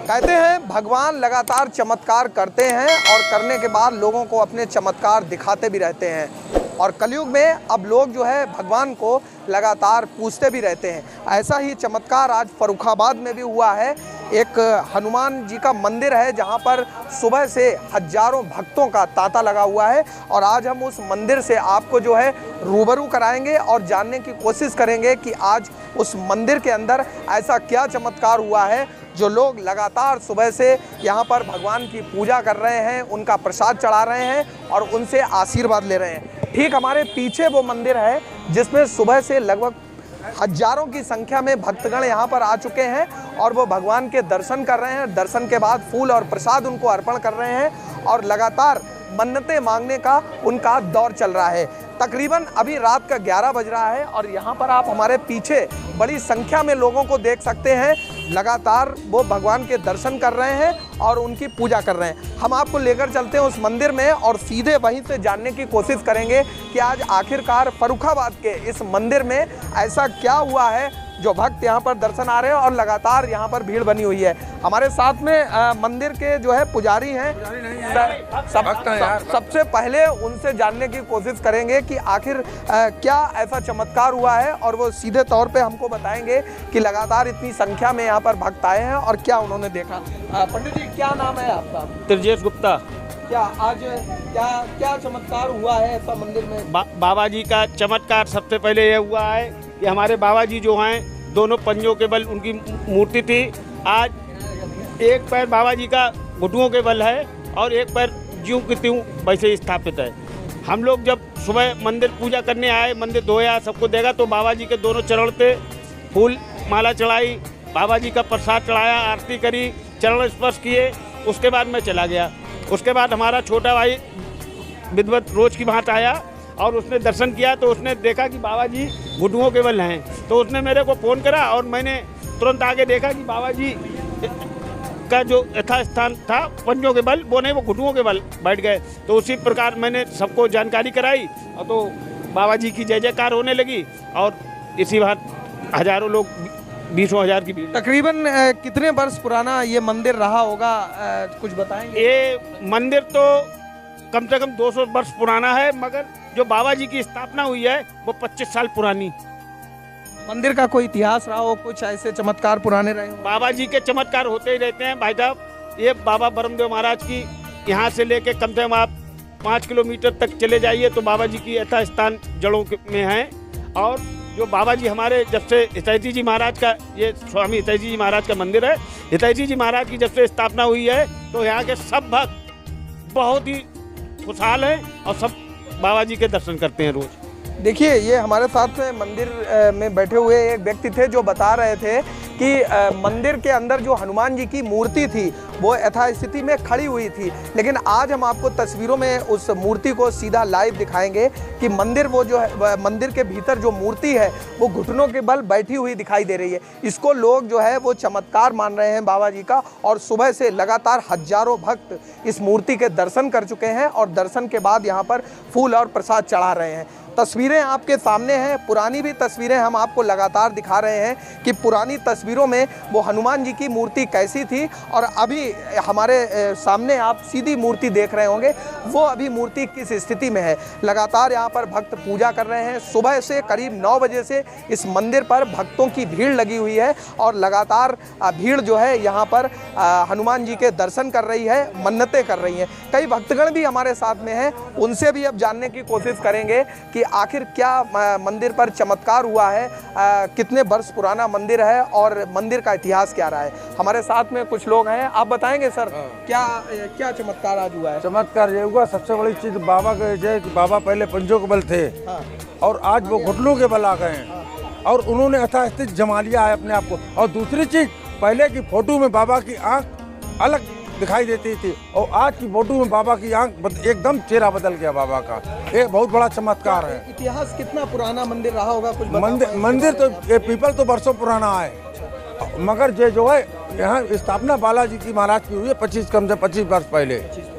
कहते हैं भगवान लगातार चमत्कार करते हैं और करने के बाद लोगों को अपने चमत्कार दिखाते भी रहते हैं। और कलयुग में अब लोग जो है भगवान को लगातार पूछते भी रहते हैं। ऐसा ही चमत्कार आज फर्रुखाबाद में भी हुआ है। एक हनुमान जी का मंदिर है जहां पर सुबह से हजारों भक्तों का तांता लगा हुआ है और आज हम उस मंदिर से आपको जो है रूबरू कराएंगे और जानने की कोशिश करेंगे कि आज उस मंदिर के अंदर ऐसा क्या चमत्कार हुआ है जो लोग लगातार सुबह से यहाँ पर भगवान की पूजा कर रहे हैं, उनका प्रसाद चढ़ा रहे हैं और उनसे आशीर्वाद ले रहे हैं। ठीक हमारे पीछे वो मंदिर है जिसमें सुबह से लगभग हजारों की संख्या में भक्तगण यहाँ पर आ चुके हैं और वो भगवान के दर्शन कर रहे हैं। दर्शन के बाद फूल और प्रसाद उनको अर्पण कर रहे हैं और लगातार मन्नतें मांगने का उनका दौर चल रहा है। तकरीबन अभी रात का 11 बज रहा है और यहाँ पर आप हमारे पीछे बड़ी संख्या में लोगों को देख सकते हैं। लगातार वो भगवान के दर्शन कर रहे हैं और उनकी पूजा कर रहे हैं। हम आपको लेकर चलते हैं उस मंदिर में और सीधे वहीं से जानने की कोशिश करेंगे कि आज आखिरकार फर्रुखाबाद के इस मंदिर में ऐसा क्या हुआ है जो भक्त यहाँ पर दर्शन आ रहे हैं और लगातार यहाँ पर भीड़ बनी हुई है। हमारे साथ में मंदिर के जो है पुजारी हैं, सबसे पहले उनसे जानने की कोशिश करेंगे कि आखिर क्या ऐसा चमत्कार हुआ है और वो सीधे तौर पे हमको बताएंगे कि लगातार इतनी संख्या में यहाँ पर भक्त आए हैं और क्या उन्होंने देखा। पंडित जी, क्या नाम है आपका? त्रिजेश गुप्ता। क्या आज क्या चमत्कार हुआ है ऐसा मंदिर में? बाबा जी का चमत्कार सबसे पहले ये हुआ है कि हमारे बाबा जी जो हैं दोनों पंजों के बल उनकी मूर्ति थी। आज एक पैर बाबा जी का घुटनों के बल है और एक पैर ज्यों की त्यों वैसे ही स्थापित है। हम लोग जब सुबह मंदिर पूजा करने आए, मंदिर धोया, सबको देखा तो बाबा जी के दोनों चरण पे फूल माला चढ़ाई, बाबा जी का प्रसाद चढ़ाया, आरती करी, चरण स्पर्श किए। उसके बाद मैं चला गया। उसके बाद हमारा छोटा भाई विद्वत रोज की भांत आया और उसने दर्शन किया तो उसने देखा कि बाबा जी घुटनों के बल हैं। तो उसने मेरे को फ़ोन करा और मैंने तुरंत आके देखा कि बाबा जी का जो यथास्थान था पंजों के बल, वो नहीं, वो घुटनों के बल बैठ गए। तो उसी प्रकार मैंने सबको जानकारी कराई और तो बाबा जी की जय जयकार होने लगी और इसी बात हजारों लोग, 20,000 की भीड़। तकरीबन कितने वर्ष पुराना ये मंदिर रहा होगा, कुछ बताएंगे? ये मंदिर तो कम से कम 200 वर्ष पुराना है, मगर जो बाबा जी की स्थापना हुई है वो 25 साल पुरानी। मंदिर का कोई इतिहास रहा हो, कुछ ऐसे चमत्कार पुराने रहे हो? बाबा जी के चमत्कार होते ही रहते हैं भाई साहब। ये बाबा ब्रह्मदेव महाराज की यहाँ से लेके कम से कम आप 5 किलोमीटर तक चले जाइए तो बाबा जी की यथास्थान जड़ों में है। और जो बाबा जी हमारे जब से हितैषी जी महाराज का, ये स्वामी हितैषी जी महाराज का मंदिर है, हितैषी जी महाराज की जब से स्थापना हुई है तो यहाँ के सब भक्त बहुत ही खुशहाल हैं और सब बाबा जी के दर्शन करते हैं रोज। देखिए, ये हमारे साथ में मंदिर में बैठे हुए एक व्यक्ति थे जो बता रहे थे कि मंदिर के अंदर जो हनुमान जी की मूर्ति थी वो यथास्थिति में खड़ी हुई थी, लेकिन आज हम आपको तस्वीरों में उस मूर्ति को सीधा लाइव दिखाएंगे कि मंदिर, वो जो है मंदिर के भीतर जो मूर्ति है वो घुटनों के बल बैठी हुई दिखाई दे रही है। इसको लोग जो है वो चमत्कार मान रहे हैं बाबा जी का और सुबह से लगातार हजारों भक्त इस मूर्ति के दर्शन कर चुके हैं और दर्शन के बाद यहाँ पर फूल और प्रसाद चढ़ा रहे हैं। तस्वीरें आपके सामने हैं, पुरानी भी तस्वीरें हम आपको लगातार दिखा रहे हैं कि पुरानी तस्वीरों में वो हनुमान जी की मूर्ति कैसी थी और अभी हमारे सामने आप सीधी मूर्ति देख रहे होंगे, वो अभी मूर्ति किस स्थिति में है। लगातार यहाँ पर भक्त पूजा कर रहे हैं। सुबह से करीब 9 बजे से इस मंदिर पर भक्तों की भीड़ लगी हुई है और लगातार भीड़ जो है यहाँ पर हनुमान जी के दर्शन कर रही है, मन्नतें कर रही हैं। कई भक्तगण भी हमारे साथ में हैं, उनसे भी अब जानने की कोशिश करेंगे कि आखिर क्या मंदिर पर चमत्कार हुआ है, कितने वर्ष पुराना मंदिर है और मंदिर का इतिहास क्या रहा है। हमारे साथ में कुछ लोग हैं, आप बताएंगे सर क्या चमत्कार आज हुआ है? चमत्कार ये हुआ, सबसे बड़ी चीज बाबा के जय कि बाबा पहले पंजों के बल थे और आज वो घुटनों के बल आ गए हैं और उन्होंने यथास्थिति जमा लिया है अपने आप को। और दूसरी चीज, पहले की फोटो में बाबा की आंख अलग दिखाई देती थी और आज की फोटो में बाबा की आंख एकदम चेहरा बदल गया बाबा का। एक बहुत बड़ा चमत्कार है। इतिहास कितना पुराना मंदिर रहा होगा, कुछ मंदिर तो ये पीपल तो वर्षों पुराना है, मगर ये जो है यहाँ स्थापना बालाजी की महाराज की हुई है 25 वर्ष पहले।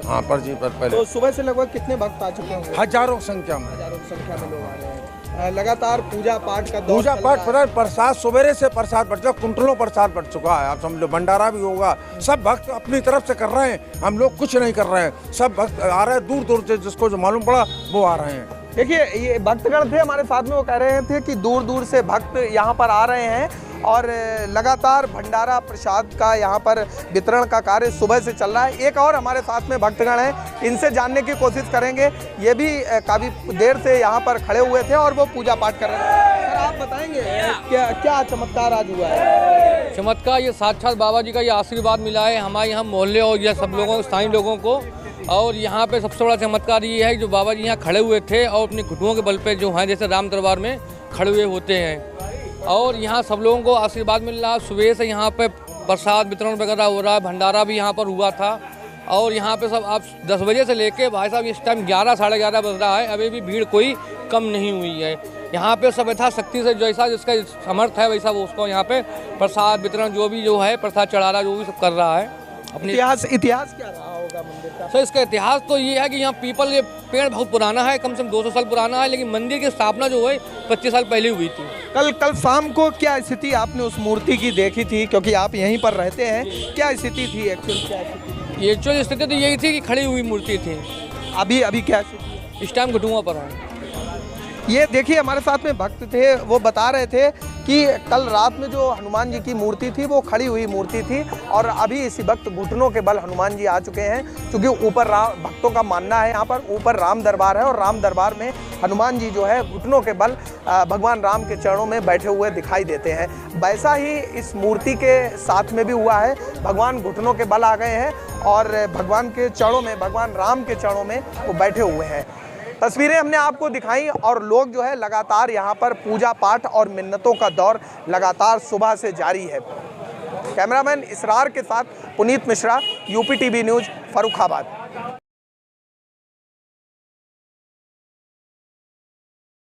हाँ, 25 वर्ष पहले। तो सुबह से लगभग कितने भक्त आ चुके होंगे? हजारों संख्या में लोग आ रहे हैं। लगातार पूजा पाठ का दौर पूजा चल पाठ रहा पता है, प्रसाद सवेरे से प्रसाद बढ़ चुका, कुंटलों प्रसाद बढ़ चुका है। आप समझ लो भंडारा भी होगा, सब भक्त अपनी तरफ से कर रहे हैं, हम लोग कुछ नहीं कर रहे हैं। सब भक्त आ रहे हैं दूर दूर से, जिसको जो मालूम पड़ा वो आ रहे हैं। देखिए ये भक्तगण थे हमारे साथ में, वो कह रहे थे कि दूर दूर से भक्त यहाँ पर आ रहे हैं और लगातार भंडारा प्रसाद का यहाँ पर वितरण का कार्य सुबह से चल रहा है। एक और हमारे साथ में भक्तगण हैं, इनसे जानने की कोशिश करेंगे। ये भी काफ़ी देर से यहाँ पर खड़े हुए थे और वो पूजा पाठ कर रहे थे। सर आप बताएंगे क्या क्या चमत्कार आज हुआ है? चमत्कार ये साक्षात बाबा जी का ये आशीर्वाद मिला है हमारे यहाँ मोहल्ले और ये सब लोगों स्थानीय लोगों को। और यहाँ पे सबसे बड़ा चमत्कार ये है जो बाबा जी यहाँ खड़े हुए थे और अपने घुटनों के बल पे जो हैं जैसे राम दरबार में खड़े हुए होते हैं, और यहाँ सब लोगों को आशीर्वाद मिल रहा है। सुबह से यहाँ पे प्रसाद वितरण वगैरह हो रहा है, भंडारा भी यहाँ पर हुआ था। और यहाँ पे सब आप 10 बजे से लेके भाई साहब इस टाइम 11 साढ़े 11 बज रहा है, अभी भी भीड़ कोई कम नहीं हुई है। यहाँ पे सब यथाशक्ति से जैसा जिसका समर्थ है वैसा वो उसको यहाँ पे प्रसाद वितरण जो है प्रसाद चढ़ा रहा है, जो भी सब कर रहा है। अपनी इतिहास क्या रहा होगा मंदिर का? सर इसका इतिहास तो ये है कि यहाँ पीपल ये पेड़ बहुत पुराना है, कम से कम 200 साल पुराना है, लेकिन मंदिर की स्थापना जो है 25 साल पहले हुई थी। कल शाम को क्या स्थिति आपने उस मूर्ति की देखी थी, क्योंकि आप यहीं पर रहते हैं, क्या स्थिति थी एक्चुअल? क्या स्थिति? एक्चुअल स्थिति तो यही थी कि खड़ी हुई मूर्ति थी। अभी क्या स्थिति? इस टाइम घुटुआ पर है। ये देखिए हमारे साथ में भक्त थे, वो बता रहे थे कि कल रात में जो हनुमान जी की मूर्ति थी वो खड़ी हुई मूर्ति थी, और अभी इसी वक्त घुटनों के बल हनुमान जी आ चुके हैं, क्योंकि ऊपर भक्तों का मानना है यहाँ पर ऊपर राम दरबार है और राम दरबार में हनुमान जी जो है घुटनों के बल भगवान राम के चरणों में बैठे हुए दिखाई देते हैं। वैसा ही इस मूर्ति के साथ में भी हुआ है, भगवान घुटनों के बल आ गए हैं और भगवान के चरणों में, भगवान राम के चरणों में वो बैठे हुए हैं। तस्वीरें हमने आपको दिखाई और लोग जो है लगातार यहाँ पर पूजा पाठ और मिन्नतों का दौर लगातार सुबह से जारी है। कैमरामैन इसरार के साथ Puneet Mishra, UP TV news, Farrukhabad.